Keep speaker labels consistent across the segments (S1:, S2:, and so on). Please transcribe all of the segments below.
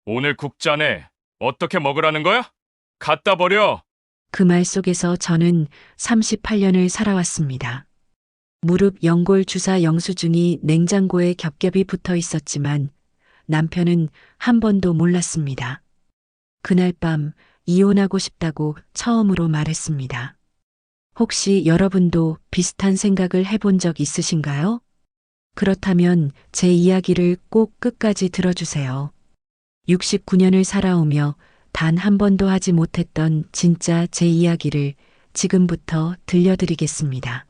S1: 오늘 국자네. 어떻게 먹으라는 거야? 갖다 버려.
S2: 그 말 속에서 저는 38년을 살아왔습니다. 무릎 연골 주사 영수증이 냉장고에 겹겹이 붙어 있었지만 남편은 한 번도 몰랐습니다. 그날 밤 이혼하고 싶다고 처음으로 말했습니다. 혹시 여러분도 비슷한 생각을 해본 적 있으신가요? 그렇다면 제 이야기를 꼭 끝까지 들어주세요. 69년을 살아오며 단 한 번도 하지 못했던 진짜 제 이야기를 지금부터 들려드리겠습니다.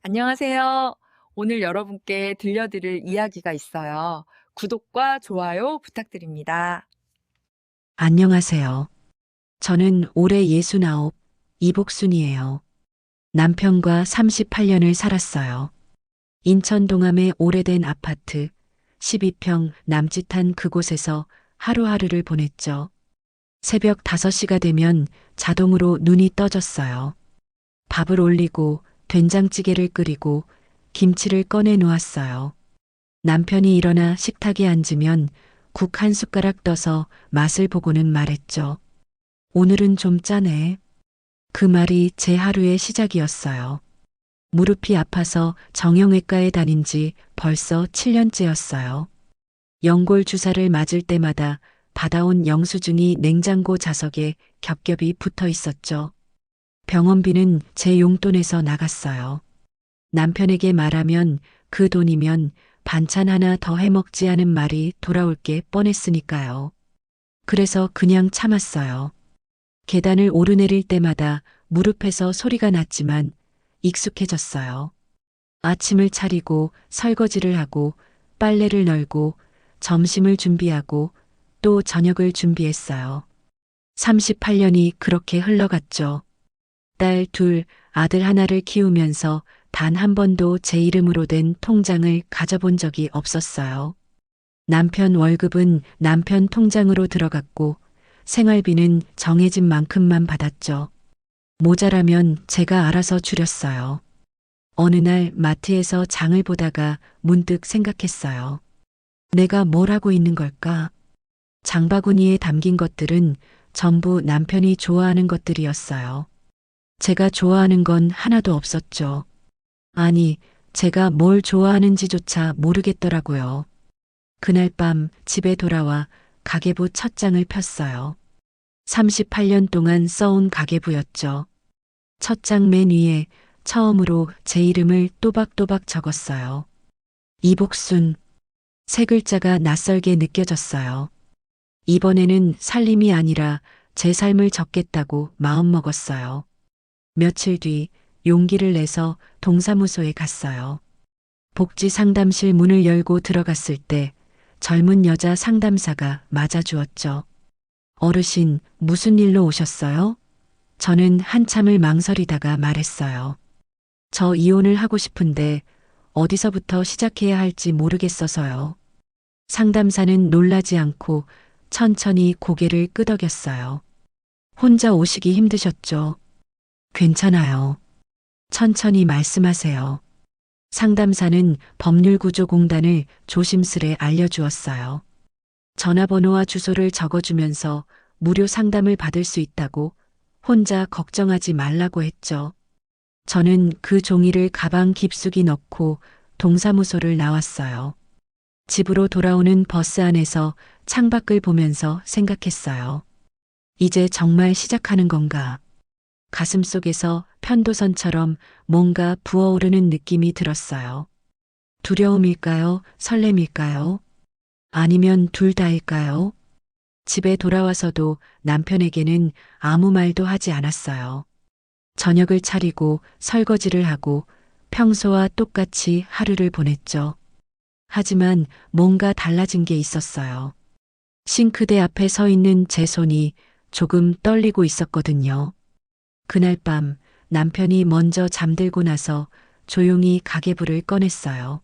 S3: 안녕하세요. 오늘 여러분께 들려드릴 이야기가 있어요. 구독과 좋아요 부탁드립니다.
S2: 안녕하세요. 저는 올해 69, 이복순이에요. 남편과 38년을 살았어요. 인천 동암의 오래된 아파트 12평 남짓한 그곳에서 하루하루를 보냈죠. 새벽 5시가 되면 자동으로 눈이 떠졌어요. 밥을 올리고 된장찌개를 끓이고 김치를 꺼내 놓았어요. 남편이 일어나 식탁에 앉으면 국 한 숟가락 떠서 맛을 보고는 말했죠. 오늘은 좀 짜네. 그 말이 제 하루의 시작이었어요. 무릎이 아파서 정형외과에 다닌 지 벌써 7년째였어요. 연골 주사를 맞을 때마다 받아온 영수증이 냉장고 자석에 겹겹이 붙어 있었죠. 병원비는 제 용돈에서 나갔어요. 남편에게 말하면 그 돈이면 반찬 하나 더 해먹지 않은 말이 돌아올 게 뻔했으니까요. 그래서 그냥 참았어요. 계단을 오르내릴 때마다 무릎에서 소리가 났지만 익숙해졌어요. 아침을 차리고 설거지를 하고 빨래를 널고 점심을 준비하고 또 저녁을 준비했어요. 38년이 그렇게 흘러갔죠. 딸 둘, 아들 하나를 키우면서 단 한 번도 제 이름으로 된 통장을 가져본 적이 없었어요. 남편 월급은 남편 통장으로 들어갔고 생활비는 정해진 만큼만 받았죠. 모자라면 제가 알아서 줄였어요. 어느 날 마트에서 장을 보다가 문득 생각했어요. 내가 뭘 하고 있는 걸까? 장바구니에 담긴 것들은 전부 남편이 좋아하는 것들이었어요. 제가 좋아하는 건 하나도 없었죠. 아니, 제가 뭘 좋아하는지조차 모르겠더라고요. 그날 밤 집에 돌아와 가계부 첫 장을 폈어요. 38년 동안 써온 가계부였죠. 첫 장 맨 위에 처음으로 제 이름을 또박또박 적었어요. 이복순. 세 글자가 낯설게 느껴졌어요. 이번에는 살림이 아니라 제 삶을 적겠다고 마음먹었어요. 며칠 뒤 용기를 내서 동사무소에 갔어요. 복지 상담실 문을 열고 들어갔을 때 젊은 여자 상담사가 맞아주었죠. 어르신, 무슨 일로 오셨어요? 저는 한참을 망설이다가 말했어요. 저 이혼을 하고 싶은데 어디서부터 시작해야 할지 모르겠어서요. 상담사는 놀라지 않고 천천히 고개를 끄덕였어요. 혼자 오시기 힘드셨죠? 괜찮아요. 천천히 말씀하세요. 상담사는 법률구조공단을 조심스레 알려주었어요. 전화번호와 주소를 적어주면서 무료 상담을 받을 수 있다고 혼자 걱정하지 말라고 했죠. 저는 그 종이를 가방 깊숙이 넣고 동사무소를 나왔어요. 집으로 돌아오는 버스 안에서 창밖을 보면서 생각했어요. 이제 정말 시작하는 건가? 가슴 속에서 편도선처럼 뭔가 부어오르는 느낌이 들었어요. 두려움일까요? 설렘일까요? 아니면 둘 다일까요? 집에 돌아와서도 남편에게는 아무 말도 하지 않았어요. 저녁을 차리고 설거지를 하고 평소와 똑같이 하루를 보냈죠. 하지만 뭔가 달라진 게 있었어요. 싱크대 앞에 서 있는 제 손이 조금 떨리고 있었거든요. 그날 밤 남편이 먼저 잠들고 나서 조용히 가계부를 꺼냈어요.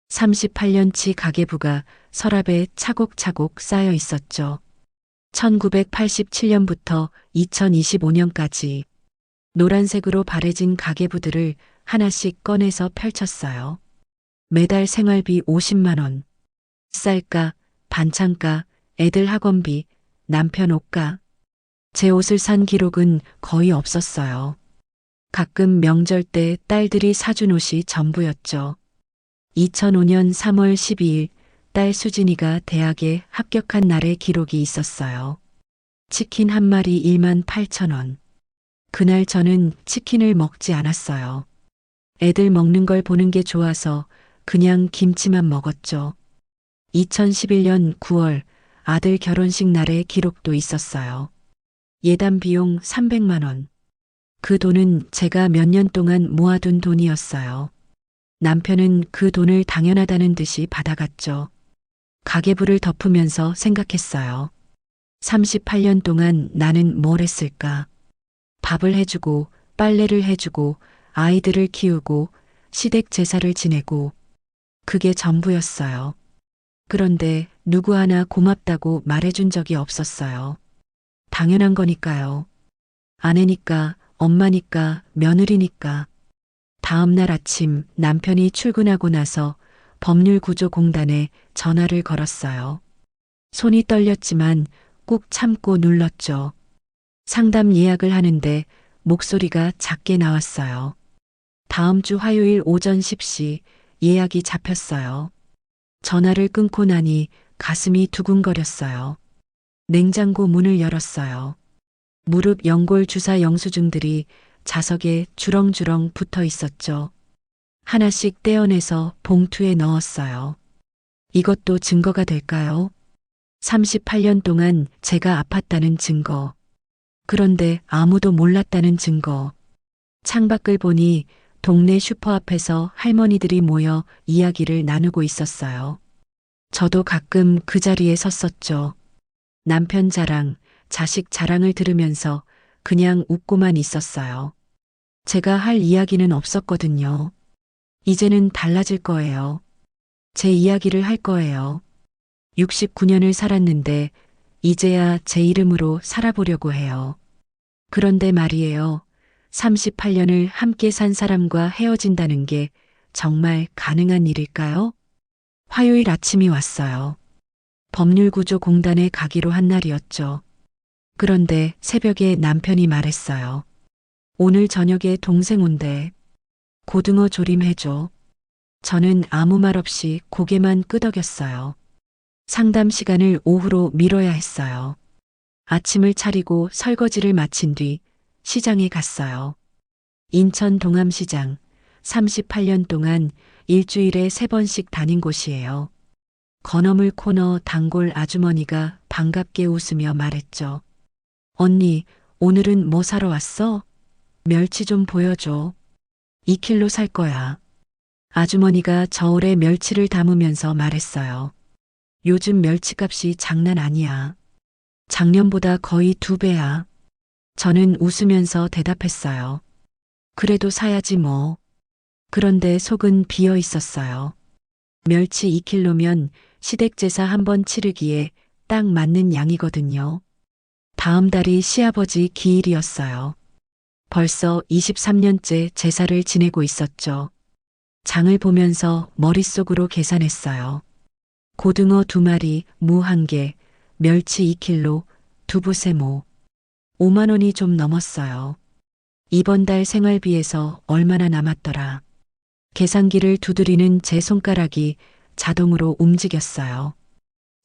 S2: 38년치 가계부가 서랍에 차곡차곡 쌓여 있었죠. 1987년부터 2025년까지 노란색으로 바래진 가계부들을 하나씩 꺼내서 펼쳤어요. 매달 생활비 50만 원, 쌀값, 반찬값, 애들 학원비, 남편 옷가. 제 옷을 산 기록은 거의 없었어요. 가끔 명절 때 딸들이 사준 옷이 전부였죠. 2005년 3월 12일 딸 수진이가 대학에 합격한 날의 기록이 있었어요. 치킨 한 마리 18,000원. 그날 저는 치킨을 먹지 않았어요. 애들 먹는 걸 보는 게 좋아서 그냥 김치만 먹었죠. 2011년 9월 아들 결혼식 날의 기록도 있었어요. 예단 비용 300만 원. 그 돈은 제가 몇 년 동안 모아둔 돈이었어요. 남편은 그 돈을 당연하다는 듯이 받아갔죠. 가계부를 덮으면서 생각했어요. 38년 동안 나는 뭘 했을까? 밥을 해주고, 빨래를 해주고, 아이들을 키우고, 시댁 제사를 지내고, 그게 전부였어요. 그런데 누구 하나 고맙다고 말해준 적이 없었어요. 당연한 거니까요. 아내니까, 엄마니까, 며느리니까. 다음 날 아침 남편이 출근하고 나서 법률구조공단에 전화를 걸었어요. 손이 떨렸지만 꾹 참고 눌렀죠. 상담 예약을 하는데 목소리가 작게 나왔어요. 다음 주 화요일 오전 10시 예약이 잡혔어요. 전화를 끊고 나니 가슴이 두근거렸어요. 냉장고 문을 열었어요. 무릎 연골 주사 영수증들이 자석에 주렁주렁 붙어 있었죠. 하나씩 떼어내서 봉투에 넣었어요. 이것도 증거가 될까요? 38년 동안 제가 아팠다는 증거. 그런데 아무도 몰랐다는 증거. 창밖을 보니 동네 슈퍼 앞에서 할머니들이 모여 이야기를 나누고 있었어요. 저도 가끔 그 자리에 섰었죠. 남편 자랑, 자식 자랑을 들으면서 그냥 웃고만 있었어요. 제가 할 이야기는 없었거든요. 이제는 달라질 거예요. 제 이야기를 할 거예요. 69년을 살았는데 이제야 제 이름으로 살아보려고 해요. 그런데 말이에요. 38년을 함께 산 사람과 헤어진다는 게 정말 가능한 일일까요? 화요일 아침이 왔어요. 법률구조공단에 가기로 한 날이었죠. 그런데 새벽에 남편이 말했어요. 오늘 저녁에 동생 온대. 고등어 조림 해줘. 저는 아무 말 없이 고개만 끄덕였어요. 상담 시간을 오후로 미뤄야 했어요. 아침을 차리고 설거지를 마친 뒤 시장에 갔어요. 인천 동암시장 38년 동안 일주일에 3번씩 다닌 곳이에요. 건어물 코너 단골 아주머니가 반갑게 웃으며 말했죠. 언니, 오늘은 뭐 사러 왔어? 멸치 좀 보여줘. 2kg 살 거야. 아주머니가 저울에 멸치를 담으면서 말했어요. 요즘 멸치값이 장난 아니야. 작년보다 거의 2배야. 저는 웃으면서 대답했어요. 그래도 사야지 뭐. 그런데 속은 비어 있었어요. 멸치 2kg면 시댁 제사 한 번 치르기에 딱 맞는 양이거든요. 다음 달이 시아버지 기일이었어요. 벌써 23년째 제사를 지내고 있었죠. 장을 보면서 머릿속으로 계산했어요. 고등어 2마리, 무 1개, 멸치 2kg, 두부세모. 5만 원이 좀 넘었어요. 이번 달 생활비에서 얼마나 남았더라. 계산기를 두드리는 제 손가락이 자동으로 움직였어요.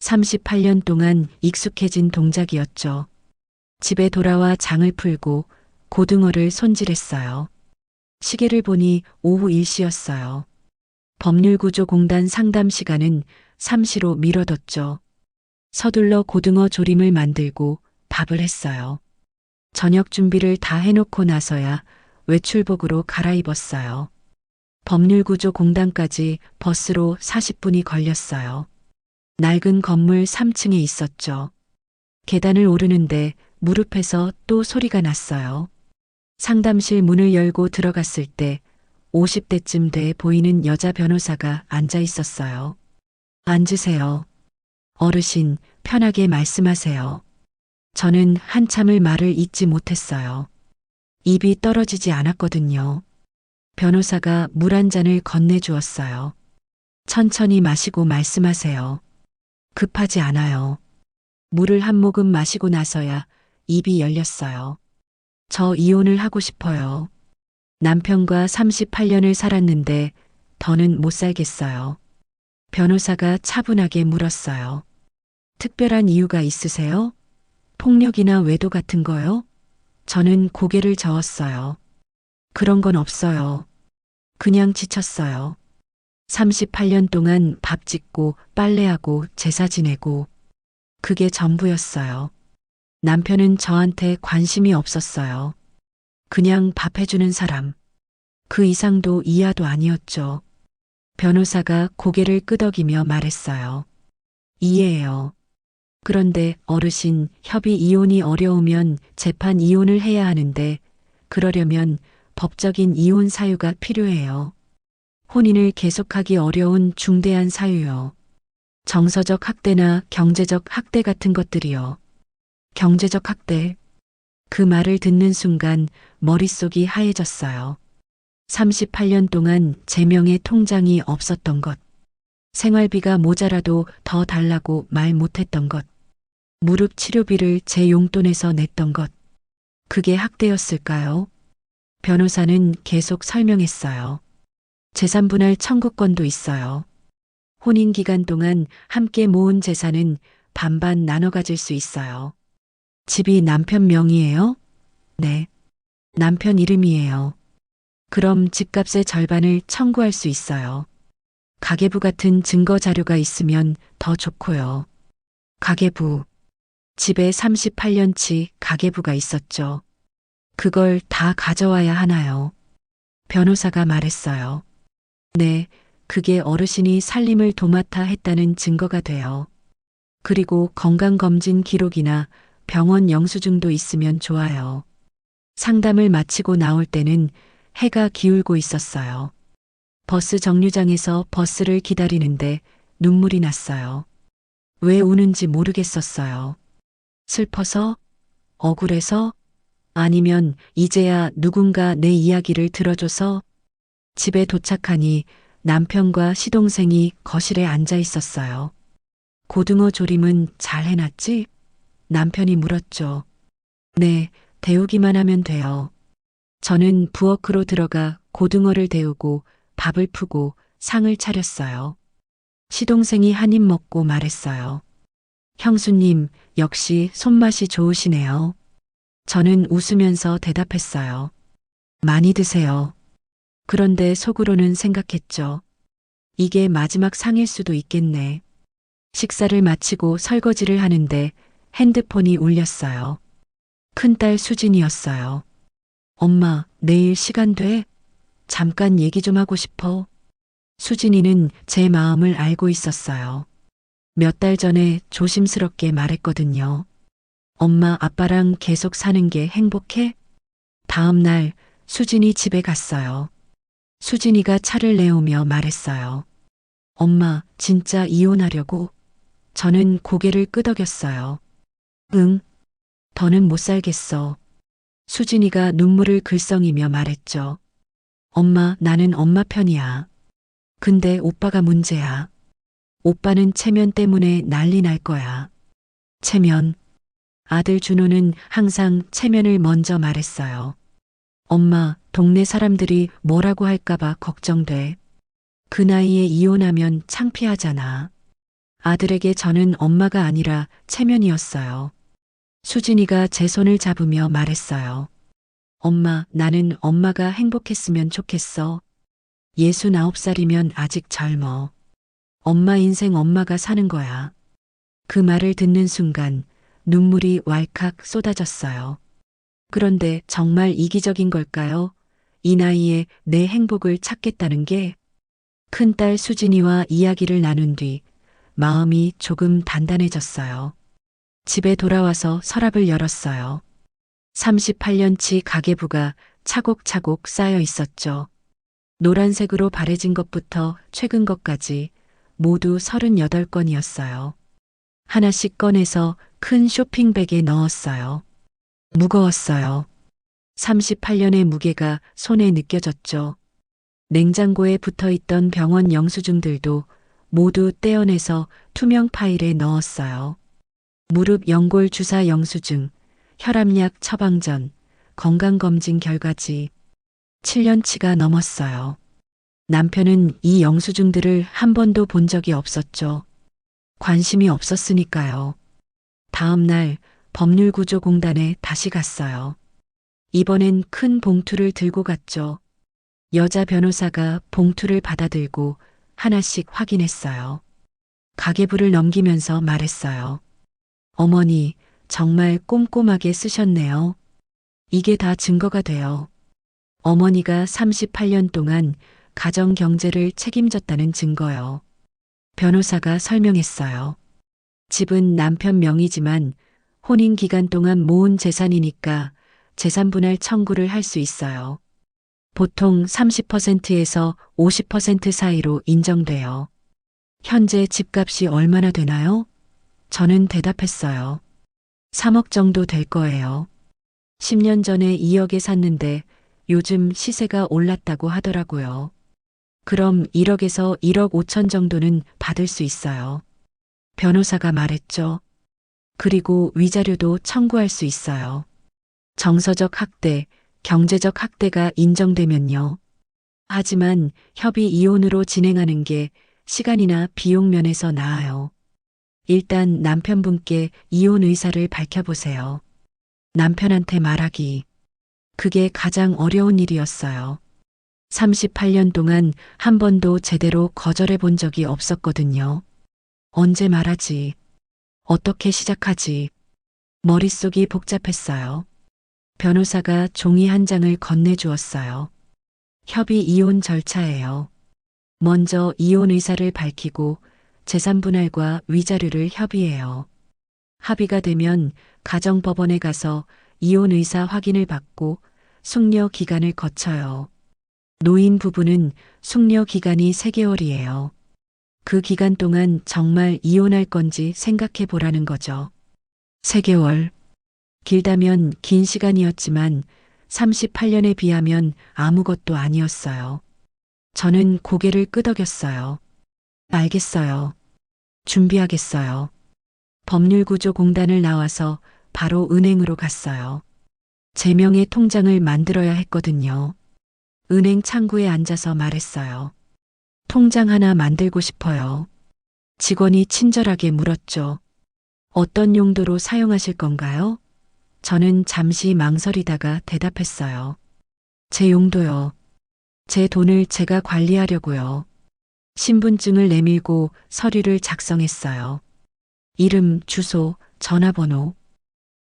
S2: 38년 동안 익숙해진 동작이었죠. 집에 돌아와 장을 풀고 고등어를 손질했어요. 시계를 보니 오후 1시였어요. 법률구조공단 상담 시간은 3시로 미뤄뒀죠. 서둘러 고등어 조림을 만들고 밥을 했어요. 저녁 준비를 다 해놓고 나서야 외출복으로 갈아입었어요. 법률구조공단까지 버스로 40분이 걸렸어요. 낡은 건물 3층에 있었죠. 계단을 오르는데 무릎에서 또 소리가 났어요. 상담실 문을 열고 들어갔을 때 50대쯤 돼 보이는 여자 변호사가 앉아 있었어요. 앉으세요. 어르신, 편하게 말씀하세요. 저는 한참을 말을 잇지 못했어요. 입이 떨어지지 않았거든요. 변호사가 물 한 잔을 건네주었어요. 천천히 마시고 말씀하세요. 급하지 않아요. 물을 한 모금 마시고 나서야 입이 열렸어요. 저 이혼을 하고 싶어요. 남편과 38년을 살았는데 더는 못 살겠어요. 변호사가 차분하게 물었어요. 특별한 이유가 있으세요? 폭력이나 외도 같은 거요? 저는 고개를 저었어요. 그런 건 없어요. 그냥 지쳤어요. 38년 동안 밥 짓고 빨래하고 제사 지내고 그게 전부였어요. 남편은 저한테 관심이 없었어요. 그냥 밥 해주는 사람. 그 이상도 이하도 아니었죠. 변호사가 고개를 끄덕이며 말했어요. 이해해요. 그런데 어르신, 협의 이혼이 어려우면 재판 이혼을 해야 하는데 그러려면 법적인 이혼 사유가 필요해요. 혼인을 계속하기 어려운 중대한 사유요. 정서적 학대나 경제적 학대 같은 것들이요. 경제적 학대. 그 말을 듣는 순간 머릿속이 하얘졌어요. 38년 동안 제 명의 통장이 없었던 것. 생활비가 모자라도 더 달라고 말 못했던 것. 무릎 치료비를 제 용돈에서 냈던 것. 그게 학대였을까요? 변호사는 계속 설명했어요. 재산분할 청구권도 있어요. 혼인 기간 동안 함께 모은 재산은 반반 나눠 가질 수 있어요. 집이 남편 명의예요? 네. 남편 이름이에요. 그럼 집값의 절반을 청구할 수 있어요. 가계부 같은 증거 자료가 있으면 더 좋고요. 가계부. 집에 38년치 가계부가 있었죠. 그걸 다 가져와야 하나요? 변호사가 말했어요. 네, 그게 어르신이 살림을 도맡아 했다는 증거가 돼요. 그리고 건강검진 기록이나 병원 영수증도 있으면 좋아요. 상담을 마치고 나올 때는 해가 기울고 있었어요. 버스 정류장에서 버스를 기다리는데 눈물이 났어요. 왜 우는지 모르겠었어요. 슬퍼서? 억울해서? 아니면 이제야 누군가 내 이야기를 들어줘서? 집에 도착하니 남편과 시동생이 거실에 앉아 있었어요. 고등어 조림은 잘 해놨지? 남편이 물었죠. 네, 데우기만 하면 돼요. 저는 부엌으로 들어가 고등어를 데우고 밥을 푸고 상을 차렸어요. 시동생이 한 입 먹고 말했어요. 형수님, 역시 손맛이 좋으시네요. 저는 웃으면서 대답했어요. 많이 드세요. 그런데 속으로는 생각했죠. 이게 마지막 상일 수도 있겠네. 식사를 마치고 설거지를 하는데 핸드폰이 울렸어요. 큰딸 수진이었어요. 엄마, 내일 시간 돼? 잠깐 얘기 좀 하고 싶어. 수진이는 제 마음을 알고 있었어요. 몇 달 전에 조심스럽게 말했거든요. 엄마, 아빠랑 계속 사는 게 행복해? 다음 날 수진이 집에 갔어요. 수진이가 차를 내오며 말했어요. 엄마, 진짜 이혼하려고? 저는 고개를 끄덕였어요. 응, 더는 못 살겠어. 수진이가 눈물을 글썽이며 말했죠. 엄마, 나는 엄마 편이야. 근데 오빠가 문제야. 오빠는 체면 때문에 난리 날 거야. 체면. 아들 준호는 항상 체면을 먼저 말했어요. 엄마, 동네 사람들이 뭐라고 할까봐 걱정돼. 그 나이에 이혼하면 창피하잖아. 아들에게 저는 엄마가 아니라 체면이었어요. 수진이가 제 손을 잡으며 말했어요. 엄마, 나는 엄마가 행복했으면 좋겠어. 69살이면 아직 젊어. 엄마 인생 엄마가 사는 거야. 그 말을 듣는 순간 눈물이 왈칵 쏟아졌어요. 그런데 정말 이기적인 걸까요? 이 나이에 내 행복을 찾겠다는 게? 큰딸 수진이와 이야기를 나눈 뒤 마음이 조금 단단해졌어요. 집에 돌아와서 서랍을 열었어요. 38년치 가계부가 차곡차곡 쌓여 있었죠. 노란색으로 바래진 것부터 최근 것까지 모두 38건이었어요. 하나씩 꺼내서 큰 쇼핑백에 넣었어요. 무거웠어요. 38년의 무게가 손에 느껴졌죠. 냉장고에 붙어있던 병원 영수증들도 모두 떼어내서 투명 파일에 넣었어요. 무릎 연골 주사 영수증, 혈압약 처방전, 건강검진 결과지. 7년치가 넘었어요. 남편은 이 영수증들을 한 번도 본 적이 없었죠. 관심이 없었으니까요. 다음 날 법률구조공단에 다시 갔어요. 이번엔 큰 봉투를 들고 갔죠. 여자 변호사가 봉투를 받아들고 하나씩 확인했어요. 가계부를 넘기면서 말했어요. 어머니, 정말 꼼꼼하게 쓰셨네요. 이게 다 증거가 돼요. 어머니가 38년 동안 가정 경제를 책임졌다는 증거요. 변호사가 설명했어요. 집은 남편 명의지만 혼인 기간 동안 모은 재산이니까 재산분할 청구를 할 수 있어요. 보통 30%에서 50% 사이로 인정돼요. 현재 집값이 얼마나 되나요? 저는 대답했어요. 3억 정도 될 거예요. 10년 전에 2억에 샀는데 요즘 시세가 올랐다고 하더라고요. 그럼 1억에서 1억 5천 정도는 받을 수 있어요. 변호사가 말했죠. 그리고 위자료도 청구할 수 있어요. 정서적 학대, 경제적 학대가 인정되면요. 하지만 협의 이혼으로 진행하는 게 시간이나 비용 면에서 나아요. 일단 남편분께 이혼 의사를 밝혀보세요. 남편한테 말하기. 그게 가장 어려운 일이었어요. 38년 동안 한 번도 제대로 거절해 본 적이 없었거든요. 언제 말하지? 어떻게 시작하지? 머릿속이 복잡했어요. 변호사가 종이 한 장을 건네주었어요. 협의 이혼 절차예요. 먼저 이혼 의사를 밝히고 재산분할과 위자료를 협의해요. 합의가 되면 가정법원에 가서 이혼 의사 확인을 받고 숙려 기간을 거쳐요. 노인 부부는 숙려 기간이 3개월이에요. 그 기간 동안 정말 이혼할 건지 생각해 보라는 거죠. 3개월. 길다면 긴 시간이었지만 38년에 비하면 아무것도 아니었어요. 저는 고개를 끄덕였어요. 알겠어요. 준비하겠어요. 법률구조공단을 나와서 바로 은행으로 갔어요. 제 명의 통장을 만들어야 했거든요. 은행 창구에 앉아서 말했어요. 통장 하나 만들고 싶어요. 직원이 친절하게 물었죠. 어떤 용도로 사용하실 건가요? 저는 잠시 망설이다가 대답했어요. 제 용도요. 제 돈을 제가 관리하려고요. 신분증을 내밀고 서류를 작성했어요. 이름, 주소, 전화번호.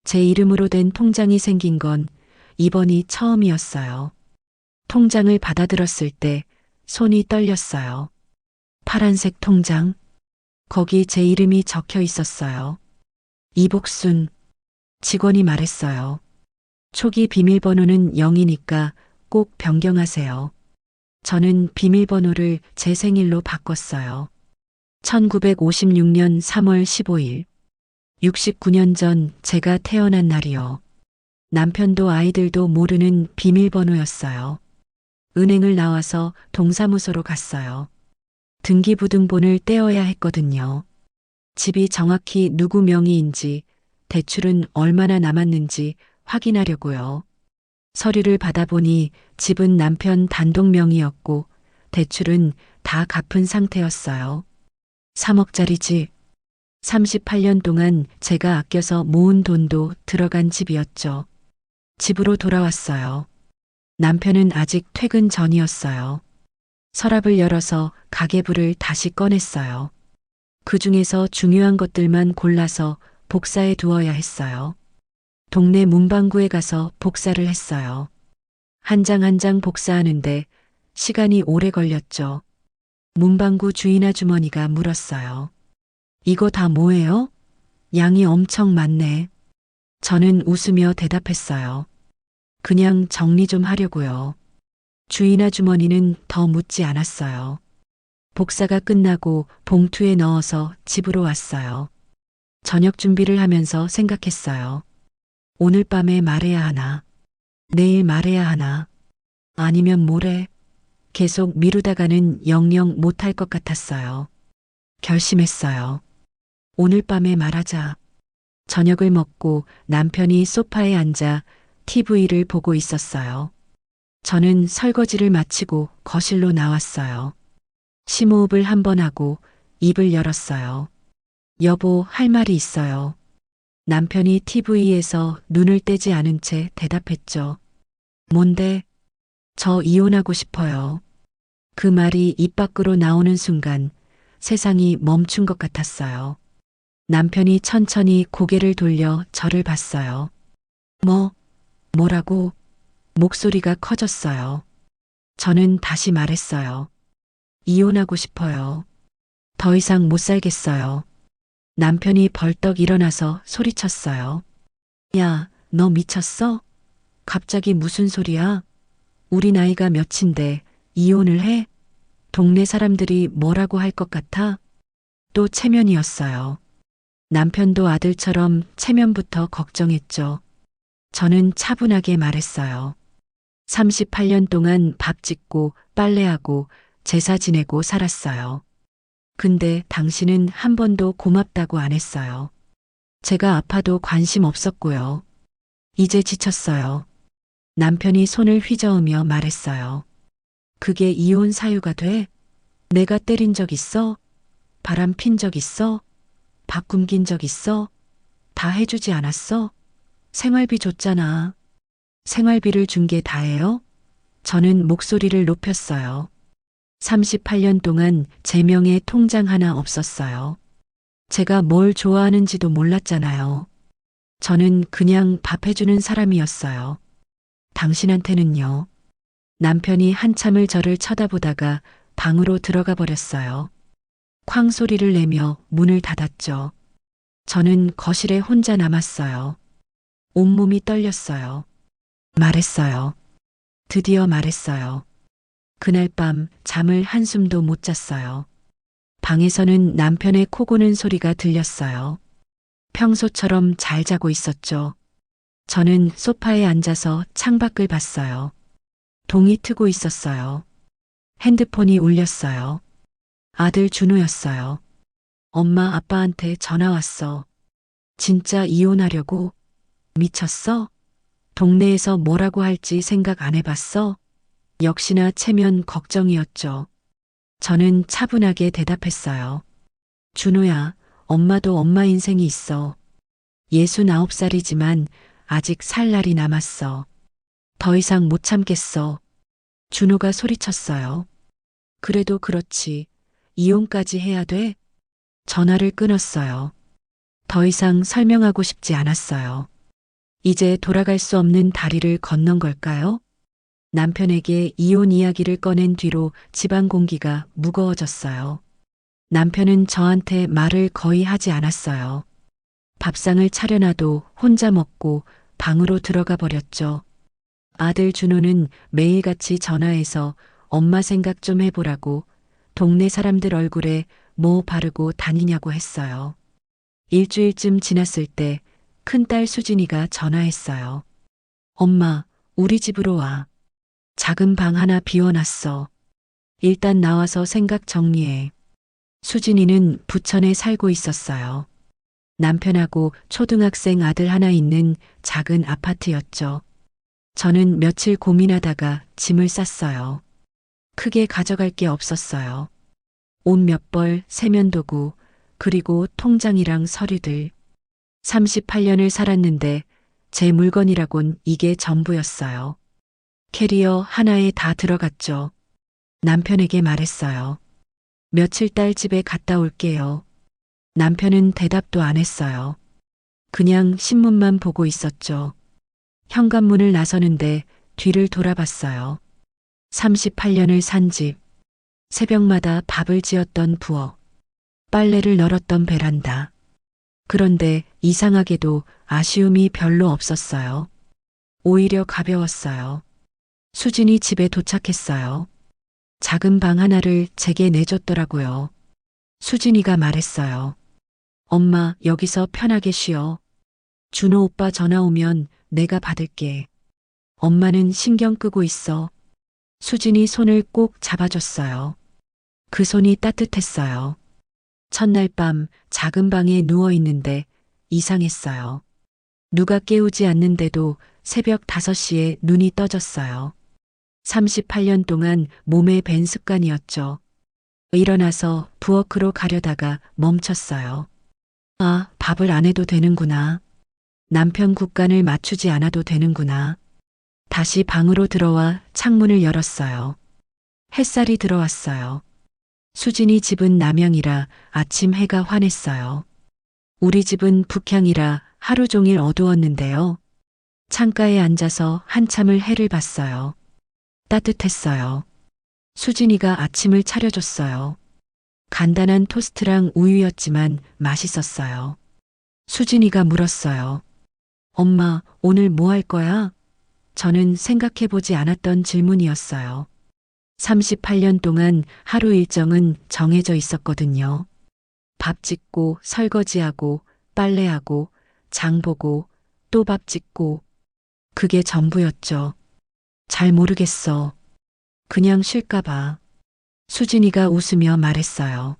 S2: 제 이름으로 된 통장이 생긴 건 이번이 처음이었어요. 통장을 받아들었을 때 손이 떨렸어요. 파란색 통장. 거기 제 이름이 적혀 있었어요. 이복순. 직원이 말했어요. 초기 비밀번호는 0이니까 꼭 변경하세요. 저는 비밀번호를 제 생일로 바꿨어요. 1956년 3월 15일. 69년 전 제가 태어난 날이요. 남편도 아이들도 모르는 비밀번호였어요. 은행을 나와서 동사무소로 갔어요. 등기부등본을 떼어야 했거든요. 집이 정확히 누구 명의인지, 대출은 얼마나 남았는지 확인하려고요. 서류를 받아보니 집은 남편 단독 명의였고 대출은 다 갚은 상태였어요. 3억짜리 집. 38년 동안 제가 아껴서 모은 돈도 들어간 집이었죠. 집으로 돌아왔어요. 남편은 아직 퇴근 전이었어요. 서랍을 열어서 가계부를 다시 꺼냈어요. 그 중에서 중요한 것들만 골라서 복사해 두어야 했어요. 동네 문방구에 가서 복사를 했어요. 한 장 한 장 복사하는데 시간이 오래 걸렸죠. 문방구 주인 아주머니가 물었어요. 이거 다 뭐예요? 양이 엄청 많네. 저는 웃으며 대답했어요. 그냥 정리 좀 하려고요. 주인 아주머니는 더 묻지 않았어요. 복사가 끝나고 봉투에 넣어서 집으로 왔어요. 저녁 준비를 하면서 생각했어요. 오늘 밤에 말해야 하나? 내일 말해야 하나? 아니면 모레? 계속 미루다가는 영영 못할 것 같았어요. 결심했어요. 오늘 밤에 말하자. 저녁을 먹고 남편이 소파에 앉아 TV를 보고 있었어요. 저는 설거지를 마치고 거실로 나왔어요. 심호흡을 한 번 하고 입을 열었어요. 여보, 할 말이 있어요. 남편이 TV에서 눈을 떼지 않은 채 대답했죠. 뭔데? 저 이혼하고 싶어요. 그 말이 입 밖으로 나오는 순간 세상이 멈춘 것 같았어요. 남편이 천천히 고개를 돌려 저를 봤어요. 뭐라고? 목소리가 커졌어요. 저는 다시 말했어요. 이혼하고 싶어요. 더 이상 못 살겠어요. 남편이 벌떡 일어나서 소리쳤어요. 야, 너 미쳤어? 갑자기 무슨 소리야? 우리 나이가 몇인데 이혼을 해? 동네 사람들이 뭐라고 할 것 같아? 또 체면이었어요. 남편도 아들처럼 체면부터 걱정했죠. 저는 차분하게 말했어요. 38년 동안 밥 짓고 빨래하고 제사 지내고 살았어요. 근데 당신은 한 번도 고맙다고 안 했어요. 제가 아파도 관심 없었고요. 이제 지쳤어요. 남편이 손을 휘저으며 말했어요. 그게 이혼 사유가 돼? 내가 때린 적 있어? 바람 핀 적 있어? 밥 굶긴 적 있어? 다 해주지 않았어? 생활비 줬잖아. 생활비를 준 게 다예요? 저는 목소리를 높였어요. 38년 동안 제 명에 통장 하나 없었어요. 제가 뭘 좋아하는지도 몰랐잖아요. 저는 그냥 밥 해주는 사람이었어요. 당신한테는요. 남편이 한참을 저를 쳐다보다가 방으로 들어가 버렸어요. 쾅 소리를 내며 문을 닫았죠. 저는 거실에 혼자 남았어요. 온몸이 떨렸어요. 말했어요. 드디어 말했어요. 그날 밤 잠을 한숨도 못 잤어요. 방에서는 남편의 코 고는 소리가 들렸어요. 평소처럼 잘 자고 있었죠. 저는 소파에 앉아서 창밖을 봤어요. 동이 트고 있었어요. 핸드폰이 울렸어요. 아들 준호였어요. 엄마, 아빠한테 전화 왔어. 진짜 이혼하려고? 미쳤어? 동네에서 뭐라고 할지 생각 안 해봤어? 역시나 체면 걱정이었죠. 저는 차분하게 대답했어요. 준호야, 엄마도 엄마 인생이 있어. 69살이지만 아직 살 날이 남았어. 더 이상 못 참겠어. 준호가 소리쳤어요. 그래도 그렇지. 이혼까지 해야 돼? 전화를 끊었어요. 더 이상 설명하고 싶지 않았어요. 이제 돌아갈 수 없는 다리를 건넌 걸까요? 남편에게 이혼 이야기를 꺼낸 뒤로 집안 공기가 무거워졌어요. 남편은 저한테 말을 거의 하지 않았어요. 밥상을 차려놔도 혼자 먹고 방으로 들어가 버렸죠. 아들 준호는 매일같이 전화해서 엄마 생각 좀 해보라고 동네 사람들 얼굴에 뭐 바르고 다니냐고 했어요. 일주일쯤 지났을 때 큰딸 수진이가 전화했어요. 엄마, 우리 집으로 와. 작은 방 하나 비워놨어. 일단 나와서 생각 정리해. 수진이는 부천에 살고 있었어요. 남편하고 초등학생 아들 하나 있는 작은 아파트였죠. 저는 며칠 고민하다가 짐을 쌌어요. 크게 가져갈 게 없었어요. 옷 몇 벌, 세면도구, 그리고 통장이랑 서류들. 38년을 살았는데 제 물건이라곤 이게 전부였어요. 캐리어 하나에 다 들어갔죠. 남편에게 말했어요. 며칠 딸 집에 갔다 올게요. 남편은 대답도 안 했어요. 그냥 신문만 보고 있었죠. 현관문을 나서는데 뒤를 돌아봤어요. 38년을 산 집, 새벽마다 밥을 지었던 부엌, 빨래를 널었던 베란다. 그런데 이상하게도 아쉬움이 별로 없었어요. 오히려 가벼웠어요. 수진이 집에 도착했어요. 작은 방 하나를 제게 내줬더라고요. 수진이가 말했어요. 엄마, 여기서 편하게 쉬어. 준호 오빠 전화 오면 내가 받을게. 엄마는 신경 끄고 있어. 수진이 손을 꼭 잡아줬어요. 그 손이 따뜻했어요. 첫날 밤 작은 방에 누워 있는데 이상했어요. 누가 깨우지 않는데도 새벽 5시에 눈이 떠졌어요. 38년 동안 몸에 밴 습관이었죠. 일어나서 부엌으로 가려다가 멈췄어요. 아, 밥을 안 해도 되는구나. 남편 국간을 맞추지 않아도 되는구나. 다시 방으로 들어와 창문을 열었어요. 햇살이 들어왔어요. 수진이 집은 남향이라 아침 해가 환했어요. 우리 집은 북향이라 하루 종일 어두웠는데요. 창가에 앉아서 한참을 해를 봤어요. 따뜻했어요. 수진이가 아침을 차려줬어요. 간단한 토스트랑 우유였지만 맛있었어요. 수진이가 물었어요. 엄마, 오늘 뭐 할 거야? 저는 생각해보지 않았던 질문이었어요. 38년 동안 하루 일정은 정해져 있었거든요. 밥 짓고 설거지하고 빨래하고 장 보고 또 밥 짓고 그게 전부였죠. 잘 모르겠어. 그냥 쉴까봐. 수진이가 웃으며 말했어요.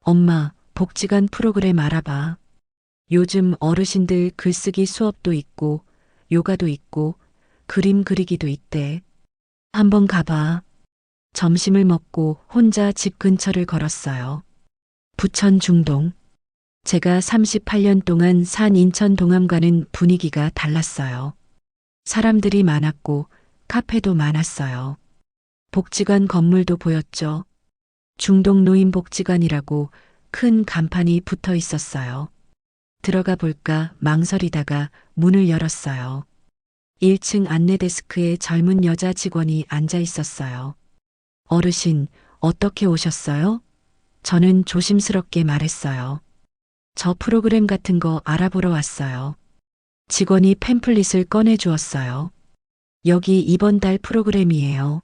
S2: 엄마, 복지관 프로그램 알아봐. 요즘 어르신들 글쓰기 수업도 있고 요가도 있고 그림 그리기도 있대. 한번 가봐. 점심을 먹고 혼자 집 근처를 걸었어요. 부천 중동. 제가 38년 동안 산 인천 동암과는 분위기가 달랐어요. 사람들이 많았고 카페도 많았어요. 복지관 건물도 보였죠. 중동 노인복지관이라고 큰 간판이 붙어 있었어요. 들어가 볼까 망설이다가 문을 열었어요. 1층 안내데스크에 젊은 여자 직원이 앉아 있었어요. 어르신, 어떻게 오셨어요? 저는 조심스럽게 말했어요. 저 프로그램 같은 거 알아보러 왔어요. 직원이 팸플릿을 꺼내 주었어요. 여기 이번 달 프로그램이에요.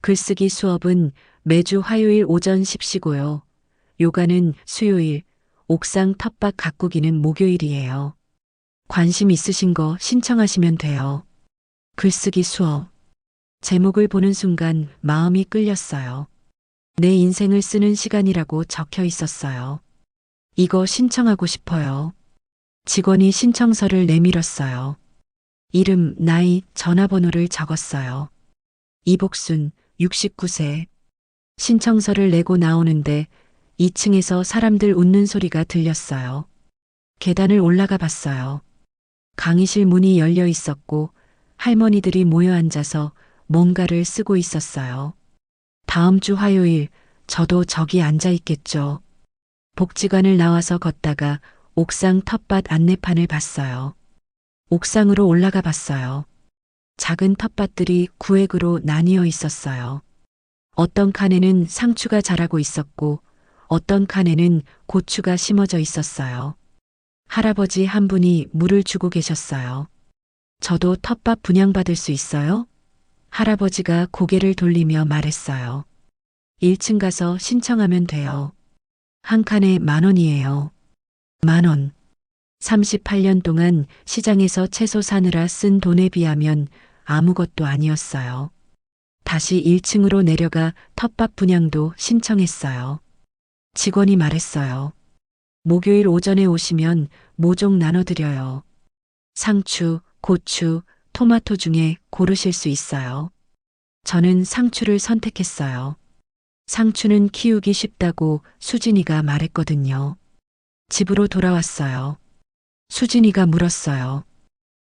S2: 글쓰기 수업은 매주 화요일 오전 10시고요. 요가는 수요일, 옥상 텃밭 가꾸기는 목요일이에요. 관심 있으신 거 신청하시면 돼요. 글쓰기 수업. 제목을 보는 순간 마음이 끌렸어요. 내 인생을 쓰는 시간이라고 적혀 있었어요. 이거 신청하고 싶어요. 직원이 신청서를 내밀었어요. 이름, 나이, 전화번호를 적었어요. 이복순, 69세. 신청서를 내고 나오는데 2층에서 사람들 웃는 소리가 들렸어요. 계단을 올라가 봤어요. 강의실 문이 열려 있었고 할머니들이 모여 앉아서 뭔가를 쓰고 있었어요. 다음 주 화요일 저도 저기 앉아 있겠죠. 복지관을 나와서 걷다가 옥상 텃밭 안내판을 봤어요. 옥상으로 올라가 봤어요. 작은 텃밭들이 구획으로 나뉘어 있었어요. 어떤 칸에는 상추가 자라고 있었고 어떤 칸에는 고추가 심어져 있었어요. 할아버지 한 분이 물을 주고 계셨어요. 저도 텃밭 분양받을 수 있어요? 할아버지가 고개를 돌리며 말했어요. 1층 가서 신청하면 돼요. 한 칸에 10,000원이에요. 10,000원. 38년 동안 시장에서 채소 사느라 쓴 돈에 비하면 아무것도 아니었어요. 다시 1층으로 내려가 텃밭 분양도 신청했어요. 직원이 말했어요. 목요일 오전에 오시면 모종 나눠드려요. 상추, 고추, 토마토 중에 고르실 수 있어요. 저는 상추를 선택했어요. 상추는 키우기 쉽다고 수진이가 말했거든요. 집으로 돌아왔어요. 수진이가 물었어요.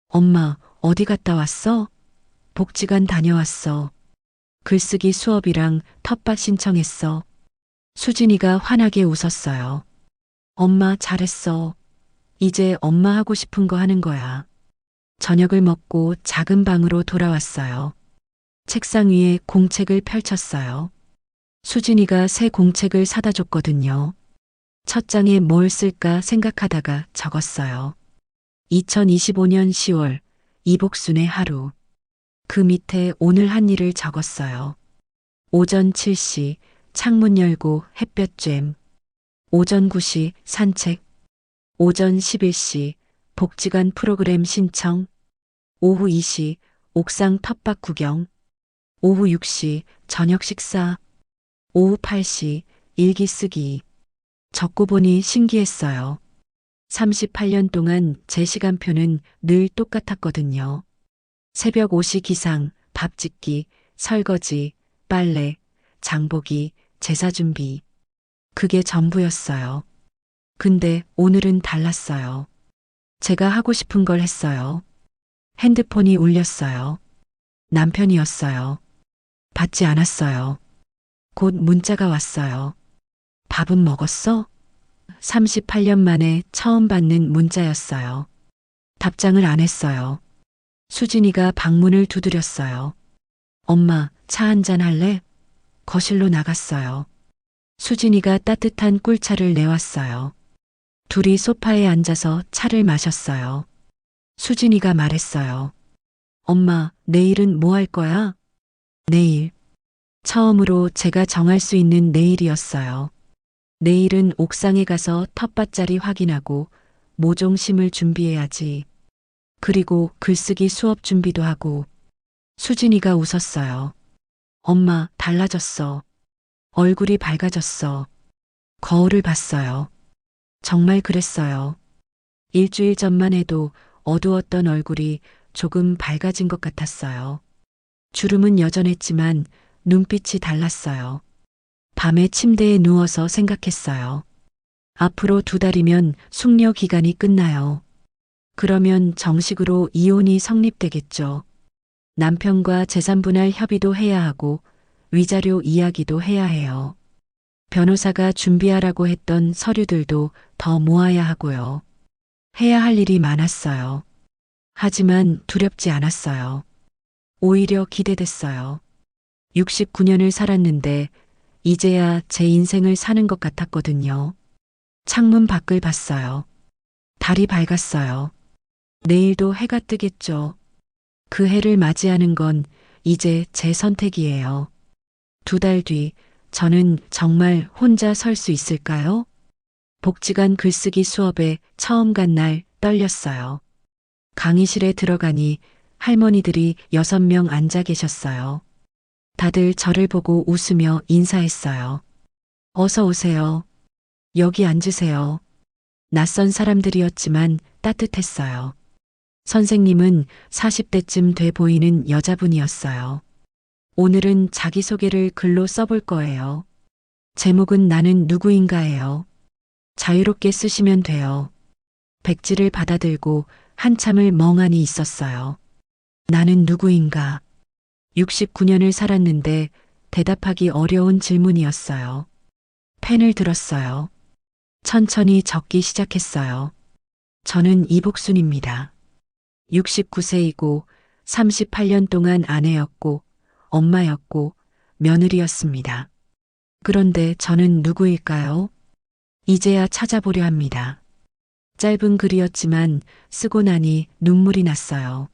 S2: 엄마, 어디 갔다 왔어? 복지관 다녀왔어. 글쓰기 수업이랑 텃밭 신청했어. 수진이가 환하게 웃었어요. 엄마 잘했어. 이제 엄마 하고 싶은 거 하는 거야. 저녁을 먹고 작은 방으로 돌아왔어요. 책상 위에 공책을 펼쳤어요. 수진이가 새 공책을 사다 줬거든요. 첫 장에 뭘 쓸까 생각하다가 적었어요. 2025년 10월 이복순의 하루. 그 밑에 오늘 한 일을 적었어요. 오전 7시 창문 열고 햇볕 쬐m. 오전 9시 산책. 오전 11시 복지관 프로그램 신청. 오후 2시 옥상 텃밭 구경. 오후 6시 저녁 식사. 오후 8시 일기 쓰기. 적고 보니 신기했어요. 38년 동안 제 시간표는 늘 똑같았거든요. 새벽 5시 기상, 밥 짓기, 설거지, 빨래, 장보기, 제사 준비. 그게 전부였어요. 근데 오늘은 달랐어요. 제가 하고 싶은 걸 했어요. 핸드폰이 울렸어요. 남편이었어요. 받지 않았어요. 곧 문자가 왔어요. 밥은 먹었어? 38년 만에 처음 받는 문자였어요. 답장을 안 했어요. 수진이가 방문을 두드렸어요. 엄마, 차 한잔 할래? 거실로 나갔어요. 수진이가 따뜻한 꿀차를 내왔어요. 둘이 소파에 앉아서 차를 마셨어요. 수진이가 말했어요. 엄마, 내일은 뭐 할 거야? 내일. 처음으로 제가 정할 수 있는 내일이었어요. 내일은 옥상에 가서 텃밭자리 확인하고 모종 심을 준비해야지. 그리고 글쓰기 수업 준비도 하고. 수진이가 웃었어요. 엄마, 달라졌어. 얼굴이 밝아졌어. 거울을 봤어요. 정말 그랬어요. 일주일 전만 해도 어두웠던 얼굴이 조금 밝아진 것 같았어요. 주름은 여전했지만 눈빛이 달랐어요. 밤에 침대에 누워서 생각했어요. 앞으로 2달이면 숙려 기간이 끝나요. 그러면 정식으로 이혼이 성립되겠죠. 남편과 재산분할 협의도 해야 하고 위자료 이야기도 해야 해요. 변호사가 준비하라고 했던 서류들도 더 모아야 하고요. 해야 할 일이 많았어요. 하지만 두렵지 않았어요. 오히려 기대됐어요. 69년을 살았는데 이제야 제 인생을 사는 것 같았거든요. 창문 밖을 봤어요. 달이 밝았어요. 내일도 해가 뜨겠죠. 그 해를 맞이하는 건 이제 제 선택이에요. 2달 뒤 저는 정말 혼자 설 수 있을까요? 복지관 글쓰기 수업에 처음 간 날 떨렸어요. 강의실에 들어가니 할머니들이 6명 앉아 계셨어요. 다들 저를 보고 웃으며 인사했어요. 어서 오세요. 여기 앉으세요. 낯선 사람들이었지만 따뜻했어요. 선생님은 40대쯤 돼 보이는 여자분이었어요. 오늘은 자기소개를 글로 써볼 거예요. 제목은 나는 누구인가예요. 자유롭게 쓰시면 돼요. 백지를 받아들고 한참을 멍하니 있었어요. 나는 누구인가? 69년을 살았는데 대답하기 어려운 질문이었어요. 펜을 들었어요. 천천히 적기 시작했어요. 저는 이복순입니다. 69세이고 38년 동안 아내였고 엄마였고 며느리였습니다. 그런데 저는 누구일까요? 이제야 찾아보려 합니다. 짧은 글이었지만 쓰고 나니 눈물이 났어요.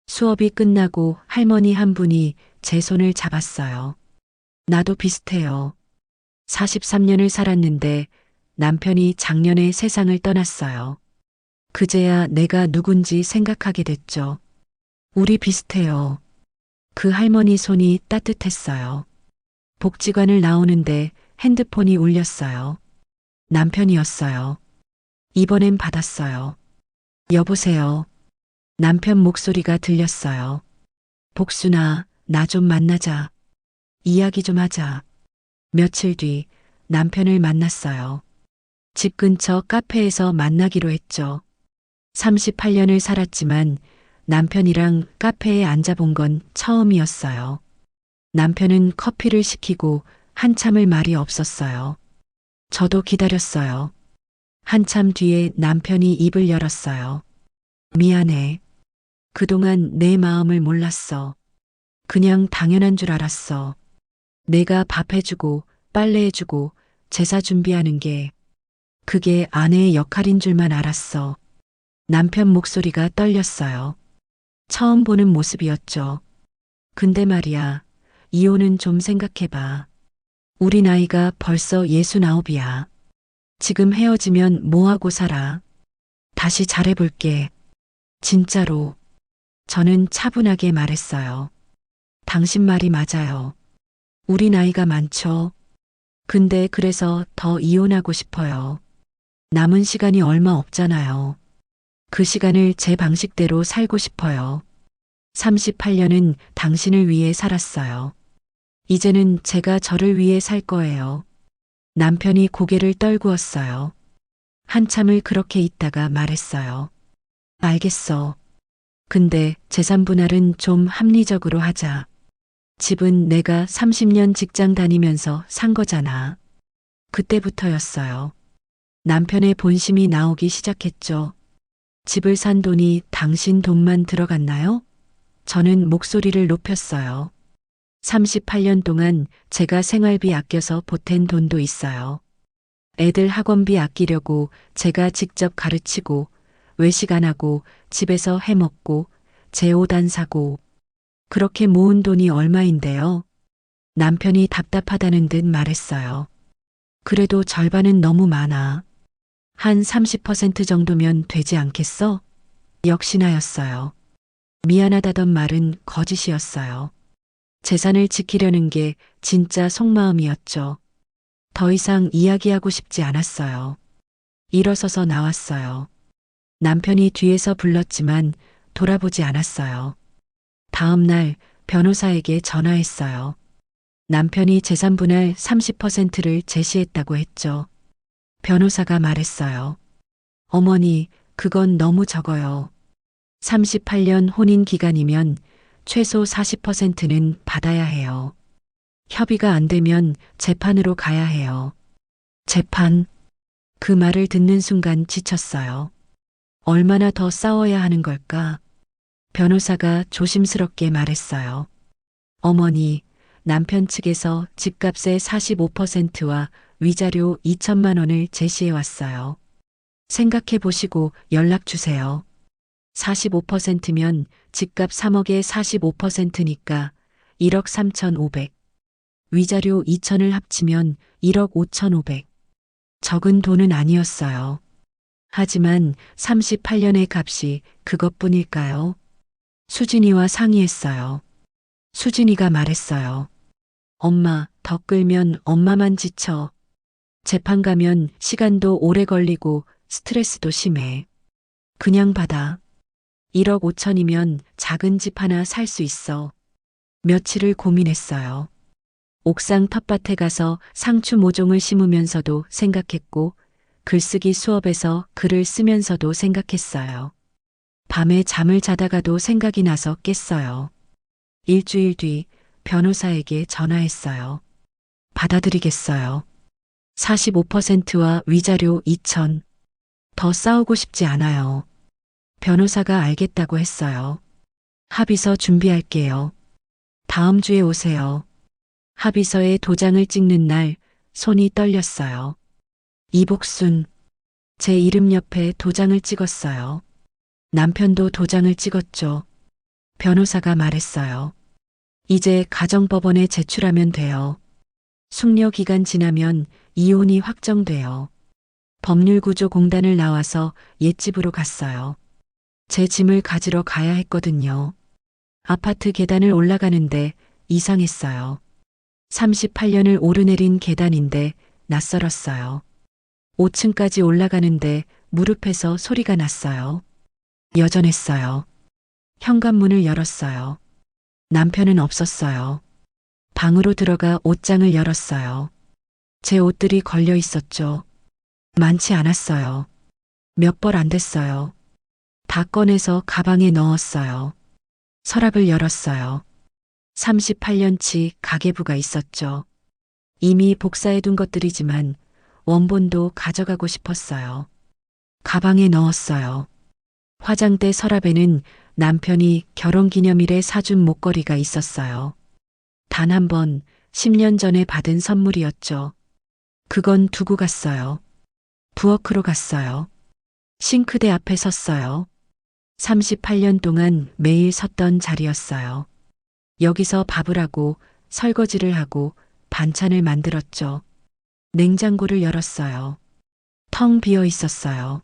S2: 수업이 끝나고 할머니 한 분이 제 손을 잡았어요. 나도 비슷해요. 43년을 살았는데 남편이 작년에 세상을 떠났어요. 그제야 내가 누군지 생각하게 됐죠. 우리 비슷해요. 그 할머니 손이 따뜻했어요. 복지관을 나오는데 핸드폰이 울렸어요. 남편이었어요. 이번엔 받았어요. 여보세요. 남편 목소리가 들렸어요. 복순아, 나 좀 만나자. 이야기 좀 하자. 며칠 뒤 남편을 만났어요. 집 근처 카페에서 만나기로 했죠. 38년을 살았지만 남편이랑 카페에 앉아본 건 처음이었어요. 남편은 커피를 시키고 한참을 말이 없었어요. 저도 기다렸어요. 한참 뒤에 남편이 입을 열었어요. 미안해. 그동안 내 마음을 몰랐어. 그냥 당연한 줄 알았어. 내가 밥 해주고 빨래해주고 제사 준비하는 게 그게 아내의 역할인 줄만 알았어. 남편 목소리가 떨렸어요. 처음 보는 모습이었죠. 근데 말이야, 이혼은 좀 생각해봐. 우리 나이가 벌써 69이야. 지금 헤어지면 뭐하고 살아? 다시 잘해볼게. 진짜로. 저는 차분하게 말했어요. 당신 말이 맞아요. 우리 나이가 많죠. 근데 그래서 더 이혼하고 싶어요. 남은 시간이 얼마 없잖아요. 그 시간을 제 방식대로 살고 싶어요. 38년은 당신을 위해 살았어요. 이제는 제가 저를 위해 살 거예요. 남편이 고개를 떨구었어요. 한참을 그렇게 있다가 말했어요. 알겠어. 근데 재산 분할은 좀 합리적으로 하자. 집은 내가 30년 직장 다니면서 산 거잖아. 그때부터였어요. 남편의 본심이 나오기 시작했죠. 집을 산 돈이 당신 돈만 들어갔나요? 저는 목소리를 높였어요. 38년 동안 제가 생활비 아껴서 보탠 돈도 있어요. 애들 학원비 아끼려고 제가 직접 가르치고 외식 안 하고 집에서 해 먹고 제 옷 안 사고 그렇게 모은 돈이 얼마인데요? 남편이 답답하다는 듯 말했어요. 그래도 절반은 너무 많아. 한 30% 정도면 되지 않겠어? 역시나였어요. 미안하다던 말은 거짓이었어요. 재산을 지키려는 게 진짜 속마음이었죠. 더 이상 이야기하고 싶지 않았어요. 일어서서 나왔어요. 남편이 뒤에서 불렀지만 돌아보지 않았어요. 다음 날 변호사에게 전화했어요. 남편이 재산 분할 30%를 제시했다고 했죠. 변호사가 말했어요. 어머니, 그건 너무 적어요. 38년 혼인 기간이면 최소 40%는 받아야 해요. 협의가 안 되면 재판으로 가야 해요. 재판? 그 말을 듣는 순간 지쳤어요. 얼마나 더 싸워야 하는 걸까? 변호사가 조심스럽게 말했어요. 어머니, 남편 측에서 집값의 45%와 위자료 2천만 원을 제시해 왔어요. 생각해 보시고 연락 주세요. 45%면 집값 3억의 45%니까 1억 3,500. 위자료 2천을 합치면 1억 5,500. 적은 돈은 아니었어요. 하지만 38년의 값이 그것뿐일까요? 수진이와 상의했어요. 수진이가 말했어요. 엄마, 더 끌면 엄마만 지쳐. 재판 가면 시간도 오래 걸리고 스트레스도 심해. 그냥 받아. 1억 5천이면 작은 집 하나 살 수 있어. 며칠을 고민했어요. 옥상 텃밭에 가서 상추 모종을 심으면서도 생각했고 글쓰기 수업에서 글을 쓰면서도 생각했어요. 밤에 잠을 자다가도 생각이 나서 깼어요. 일주일 뒤 변호사에게 전화했어요. 받아들이겠어요. 45%와 위자료 2천. 더 싸우고 싶지 않아요. 변호사가 알겠다고 했어요. 합의서 준비할게요. 다음 주에 오세요. 합의서에 도장을 찍는 날 손이 떨렸어요. 이복순. 제 이름 옆에 도장을 찍었어요. 남편도 도장을 찍었죠. 변호사가 말했어요. 이제 가정법원에 제출하면 돼요. 숙려 기간 지나면 이혼이 확정돼요. 법률구조공단을 나와서 옛집으로 갔어요. 제 짐을 가지러 가야 했거든요. 아파트 계단을 올라가는데 이상했어요. 38년을 오르내린 계단인데 낯설었어요. 5층까지 올라가는데 무릎에서 소리가 났어요. 여전했어요. 현관문을 열었어요. 남편은 없었어요. 방으로 들어가 옷장을 열었어요. 제 옷들이 걸려 있었죠. 많지 않았어요. 몇 벌 안 됐어요. 다 꺼내서 가방에 넣었어요. 서랍을 열었어요. 38년치 가계부가 있었죠. 이미 복사해둔 것들이지만 원본도 가져가고 싶었어요. 가방에 넣었어요. 화장대 서랍에는 남편이 결혼기념일에 사준 목걸이가 있었어요. 단 한 번 10년 전에 받은 선물이었죠. 그건 두고 갔어요. 부엌으로 갔어요. 싱크대 앞에 섰어요. 38년 동안 매일 섰던 자리였어요. 여기서 밥을 하고 설거지를 하고 반찬을 만들었죠. 냉장고를 열었어요. 텅 비어 있었어요.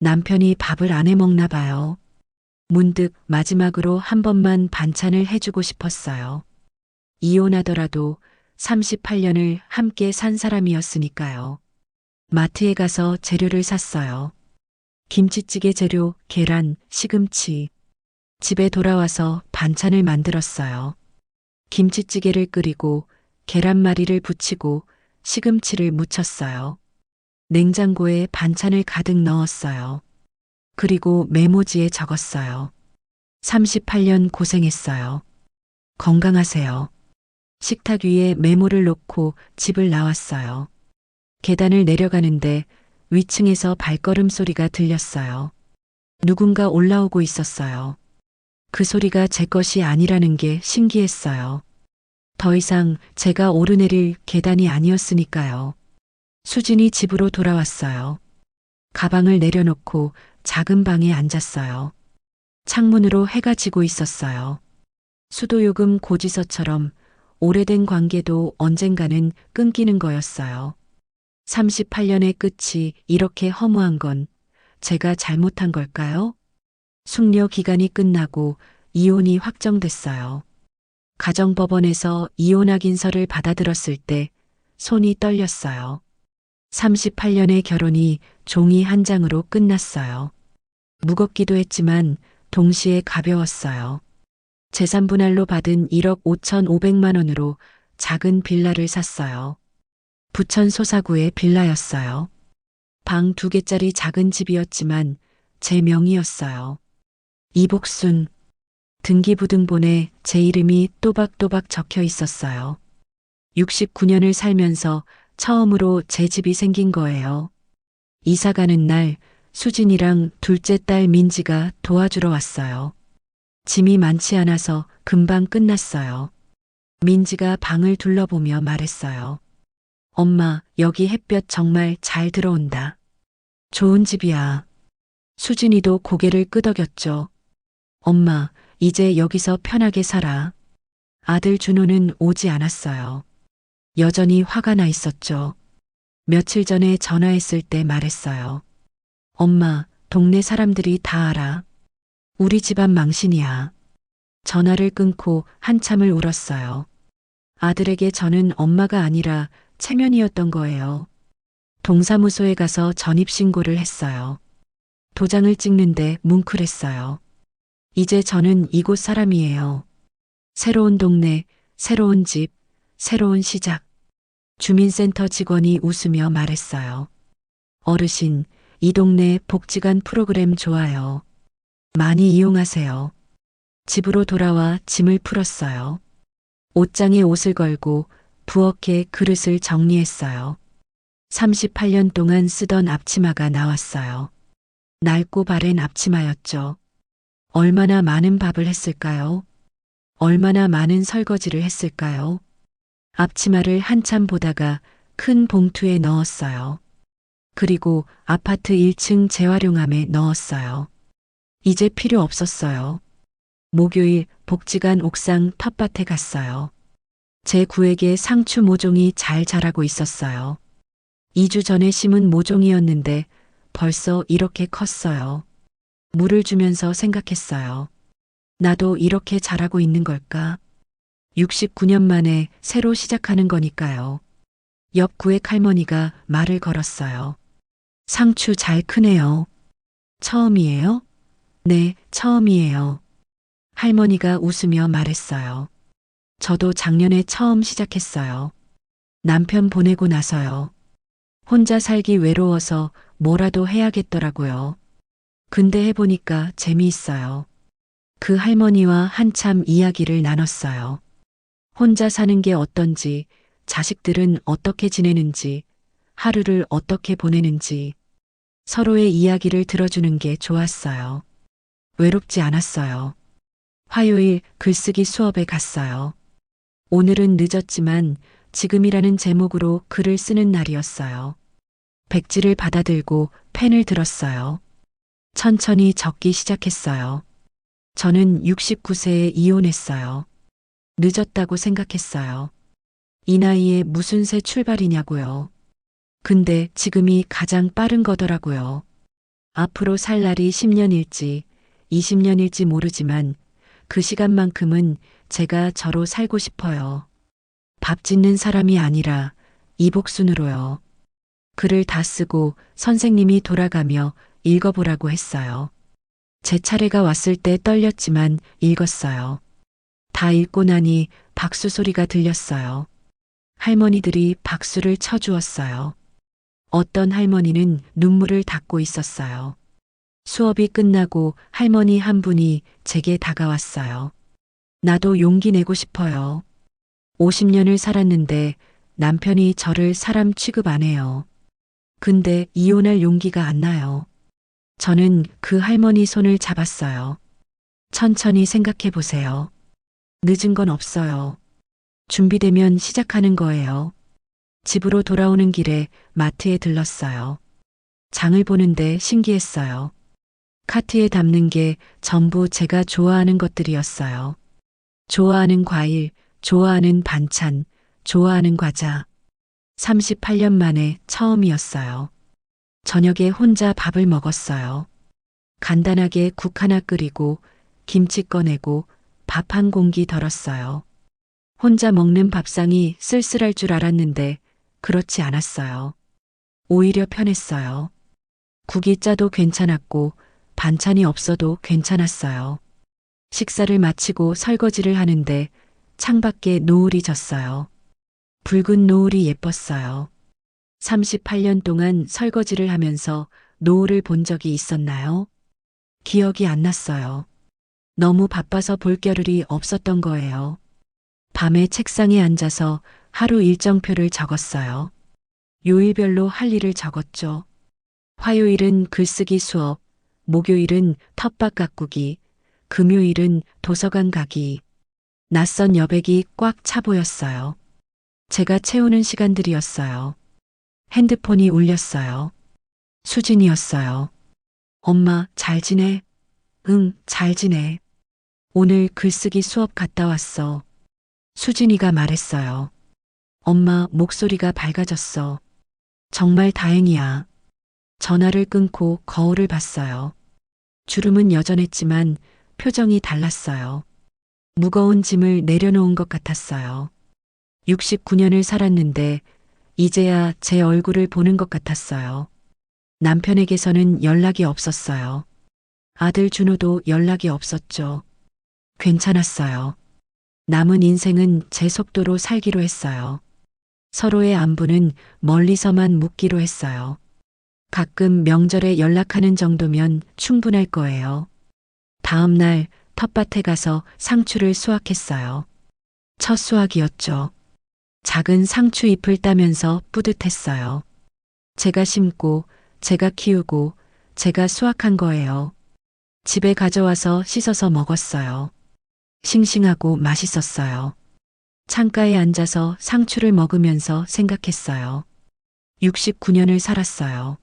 S2: 남편이 밥을 안 해 먹나 봐요. 문득 마지막으로 한 번만 반찬을 해주고 싶었어요. 이혼하더라도 38년을 함께 산 사람이었으니까요. 마트에 가서 재료를 샀어요. 김치찌개 재료, 계란, 시금치. 집에 돌아와서 반찬을 만들었어요. 김치찌개를 끓이고 계란말이를 부치고 시금치를 무쳤어요. 냉장고에 반찬을 가득 넣었어요. 그리고 메모지에 적었어요. 38년 고생했어요. 건강하세요. 식탁 위에 메모를 놓고 집을 나왔어요. 계단을 내려가는데 위층에서 발걸음 소리가 들렸어요. 누군가 올라오고 있었어요. 그 소리가 제 것이 아니라는 게 신기했어요. 더 이상 제가 오르내릴 계단이 아니었으니까요. 수진이 집으로 돌아왔어요. 가방을 내려놓고 작은 방에 앉았어요. 창문으로 해가 지고 있었어요. 수도요금 고지서처럼 오래된 관계도 언젠가는 끊기는 거였어요. 38년의 끝이 이렇게 허무한 건 제가 잘못한 걸까요? 숙려 기간이 끝나고 이혼이 확정됐어요. 가정법원에서 이혼 확인서를 받아들었을 때 손이 떨렸어요. 38년의 결혼이 종이 한 장으로 끝났어요. 무겁기도 했지만 동시에 가벼웠어요. 재산 분할로 받은 1억 5,500만 원으로 작은 빌라를 샀어요. 부천 소사구의 빌라였어요. 방 2개짜리 작은 집이었지만 제 명의였어요. 이복순. 등기부등본에 제 이름이 또박또박 적혀 있었어요. 69년을 살면서 처음으로 제 집이 생긴 거예요. 이사 가는 날 수진이랑 둘째 딸 민지가 도와주러 왔어요. 짐이 많지 않아서 금방 끝났어요. 민지가 방을 둘러보며 말했어요. 엄마, 여기 햇볕 정말 잘 들어온다. 좋은 집이야. 수진이도 고개를 끄덕였죠. 엄마, 이제 여기서 편하게 살아. 아들 준호는 오지 않았어요. 여전히 화가 나 있었죠. 며칠 전에 전화했을 때 말했어요. 엄마, 동네 사람들이 다 알아. 우리 집안 망신이야. 전화를 끊고 한참을 울었어요. 아들에게 저는 엄마가 아니라 체면이었던 거예요. 동사무소에 가서 전입신고를 했어요. 도장을 찍는데 뭉클했어요. 이제 저는 이곳 사람이에요. 새로운 동네, 새로운 집, 새로운 시작. 주민센터 직원이 웃으며 말했어요. 어르신, 이 동네 복지관 프로그램 좋아요. 많이 이용하세요. 집으로 돌아와 짐을 풀었어요. 옷장에 옷을 걸고 부엌에 그릇을 정리했어요. 38년 동안 쓰던 앞치마가 나왔어요. 낡고 바랜 앞치마였죠. 얼마나 많은 밥을 했을까요? 얼마나 많은 설거지를 했을까요? 앞치마를 한참 보다가 큰 봉투에 넣었어요. 그리고 아파트 1층 재활용함에 넣었어요. 이제 필요 없었어요. 목요일 복지관 옥상 텃밭에 갔어요. 제 구에게 상추 모종이 잘 자라고 있었어요. 2주 전에 심은 모종이었는데 벌써 이렇게 컸어요. 물을 주면서 생각했어요. 나도 이렇게 자라고 있는 걸까? 69년 만에 새로 시작하는 거니까요. 옆 구의 할머니가 말을 걸었어요. 상추 잘 크네요. 처음이에요? 네, 처음이에요. 할머니가 웃으며 말했어요. 저도 작년에 처음 시작했어요. 남편 보내고 나서요. 혼자 살기 외로워서 뭐라도 해야겠더라고요. 근데 해보니까 재미있어요. 그 할머니와 한참 이야기를 나눴어요. 혼자 사는 게 어떤지, 자식들은 어떻게 지내는지, 하루를 어떻게 보내는지, 서로의 이야기를 들어주는 게 좋았어요. 외롭지 않았어요. 화요일 글쓰기 수업에 갔어요. 오늘은 늦었지만 지금이라는 제목으로 글을 쓰는 날이었어요. 백지를 받아들고 펜을 들었어요. 천천히 적기 시작했어요. 저는 69세에 이혼했어요. 늦었다고 생각했어요. 이 나이에 무슨 새 출발이냐고요. 근데 지금이 가장 빠른 거더라고요. 앞으로 살 날이 10년일지 20년일지 모르지만 그 시간만큼은 제가 저로 살고 싶어요. 밥 짓는 사람이 아니라 이복순으로요. 글을 다 쓰고 선생님이 돌아가며 읽어보라고 했어요. 제 차례가 왔을 때 떨렸지만 읽었어요. 다 읽고 나니 박수 소리가 들렸어요. 할머니들이 박수를 쳐주었어요. 어떤 할머니는 눈물을 닦고 있었어요. 수업이 끝나고 할머니 한 분이 제게 다가왔어요. 나도 용기 내고 싶어요. 50년을 살았는데 남편이 저를 사람 취급 안 해요. 근데 이혼할 용기가 안 나요. 저는 그 할머니 손을 잡았어요. 천천히 생각해 보세요. 늦은 건 없어요. 준비되면 시작하는 거예요. 집으로 돌아오는 길에 마트에 들렀어요. 장을 보는데 신기했어요. 카트에 담는 게 전부 제가 좋아하는 것들이었어요. 좋아하는 과일, 좋아하는 반찬, 좋아하는 과자. 38년 만에 처음이었어요. 저녁에 혼자 밥을 먹었어요. 간단하게 국 하나 끓이고 김치 꺼내고 밥 한 공기 덜었어요. 혼자 먹는 밥상이 쓸쓸할 줄 알았는데 그렇지 않았어요. 오히려 편했어요. 국이 짜도 괜찮았고 반찬이 없어도 괜찮았어요. 식사를 마치고 설거지를 하는데 창밖에 노을이 졌어요. 붉은 노을이 예뻤어요. 38년 동안 설거지를 하면서 노을을 본 적이 있었나요? 기억이 안 났어요. 너무 바빠서 볼 겨를이 없었던 거예요. 밤에 책상에 앉아서 하루 일정표를 적었어요. 요일별로 할 일을 적었죠. 화요일은 글쓰기 수업, 목요일은 텃밭 가꾸기, 금요일은 도서관 가기. 낯선 여백이 꽉 차 보였어요. 제가 채우는 시간들이었어요. 핸드폰이 울렸어요. 수진이었어요. 엄마, 잘 지내? 응, 잘 지내. 오늘 글쓰기 수업 갔다 왔어. 수진이가 말했어요. 엄마, 목소리가 밝아졌어. 정말 다행이야. 전화를 끊고 거울을 봤어요. 주름은 여전했지만 표정이 달랐어요. 무거운 짐을 내려놓은 것 같았어요. 69년을 살았는데 이제야 제 얼굴을 보는 것 같았어요. 남편에게서는 연락이 없었어요. 아들 준호도 연락이 없었죠. 괜찮았어요. 남은 인생은 제 속도로 살기로 했어요. 서로의 안부는 멀리서만 묻기로 했어요. 가끔 명절에 연락하는 정도면 충분할 거예요. 다음 날 텃밭에 가서 상추를 수확했어요. 첫 수확이었죠. 작은 상추 잎을 따면서 뿌듯했어요. 제가 심고, 제가 키우고, 제가 수확한 거예요. 집에 가져와서 씻어서 먹었어요. 싱싱하고 맛있었어요. 창가에 앉아서 상추를 먹으면서 생각했어요. 69년을 살았어요.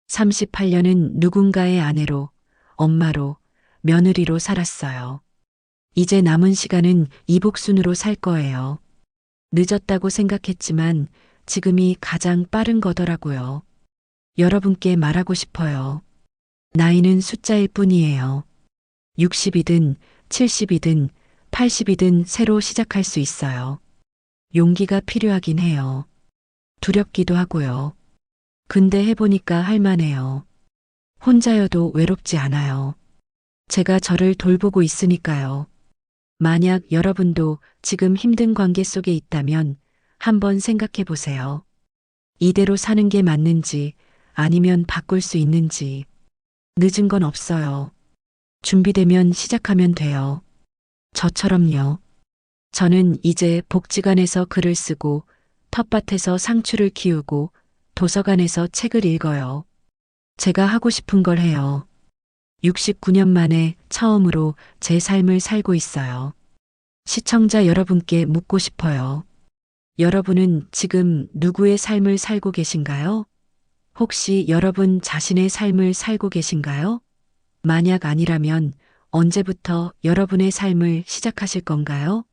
S2: 38년은 누군가의 아내로, 엄마로, 며느리로 살았어요. 이제 남은 시간은 이복순으로 살 거예요. 늦었다고 생각했지만 지금이 가장 빠른 거더라고요. 여러분께 말하고 싶어요. 나이는 숫자일 뿐이에요. 60이든 70이든 80이든 새로 시작할 수 있어요. 용기가 필요하긴 해요. 두렵기도 하고요. 근데 해보니까 할만해요. 혼자여도 외롭지 않아요. 제가 저를 돌보고 있으니까요. 만약 여러분도 지금 힘든 관계 속에 있다면 한번 생각해 보세요. 이대로 사는 게 맞는지 아니면 바꿀 수 있는지. 늦은 건 없어요. 준비되면 시작하면 돼요. 저처럼요. 저는 이제 복지관에서 글을 쓰고 텃밭에서 상추를 키우고 도서관에서 책을 읽어요. 제가 하고 싶은 걸 해요. 69년 만에 처음으로 제 삶을 살고 있어요. 시청자 여러분께 묻고 싶어요. 여러분은 지금 누구의 삶을 살고 계신가요? 혹시 여러분 자신의 삶을 살고 계신가요? 만약 아니라면 언제부터 여러분의 삶을 시작하실 건가요?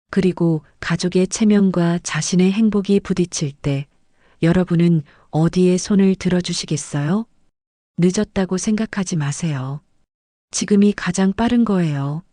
S2: 그리고 가족의 체면과 자신의 행복이 부딪힐 때 여러분은 어디에 손을 들어주시겠어요? 늦었다고 생각하지 마세요. 지금이 가장 빠른 거예요.